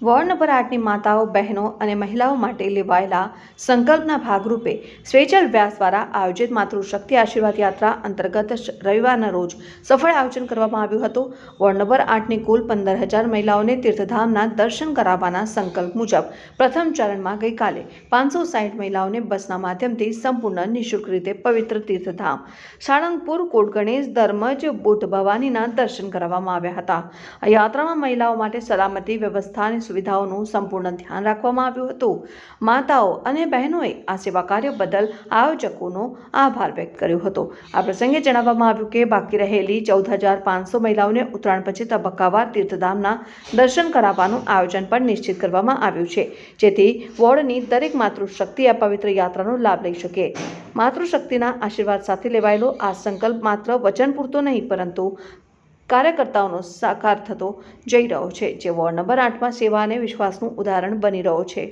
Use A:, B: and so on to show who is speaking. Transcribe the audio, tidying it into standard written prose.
A: Ward number 8ની માતાઓ, બહેનો અને મહિલાઓ માટે લેવાયેલા સંકલ્પના ભાગરૂપે સ્વેચલ વ્યાસ દ્વારા આયોજિત માતૃશક્તિ આશીર્વાદ યાત્રા અંતર્ગત રવિવારના રોજ સફળ આયોજન કરવામાં આવ્યું હતું। વોર્ડ નંબર 8ની કુલ 15,000 મહિલાઓને તીર્થધામના દર્શન કરાવવાના સંકલ્પ મુજબ પ્રથમ ચરણમાં ગઈકાલે 560 મહિલાઓને બસના માધ્યમથી સંપૂર્ણ નિઃશુલ્ક રીતે પવિત્ર તીર્થધામ સાળંગપુર કોટ ગણેશ ધર્મજ બુટ ભવાનીના દર્શન કરાવવામાં આવ્યા હતા। આ યાત્રામાં મહિલાઓ માટે સલામતી વ્યવસ્થા અને સુવિધાઓનું સંપૂર્ણ ધ્યાન રાખવામાં આવ્યું હતું। માતાઓ અને બહેનોએ આ સેવા કાર્ય બદલ આયોજકોનો આભાર વ્યક્ત કર્યો હતો। આ પ્રસંગે જણાવવામાં આવ્યું કે બાકી રહેલી 14,500 મહિલાઓને ઉત્તરાયણ પછી તબક્કાવાર તીર્થધામના દર્શન કરાવવાનું આયોજન પણ નિશ્ચિત કરવામાં આવ્યું છે, જેથી વોર્ડની દરેક માતૃશક્તિ આ પવિત્ર યાત્રાનો લાભ લઈ શકે। માતૃશક્તિના આશીર્વાદ સાથે લેવાયેલો આ સંકલ્પ માત્ર વચન પૂરતો નહીં, પરંતુ કાર્યકર્તાઓનો સાકાર થતો જઈ રહ્યો છે, જે વોર્ડ નંબર 8માં સેવા અને વિશ્વાસનું ઉદાહરણ બની રહ્યો છે।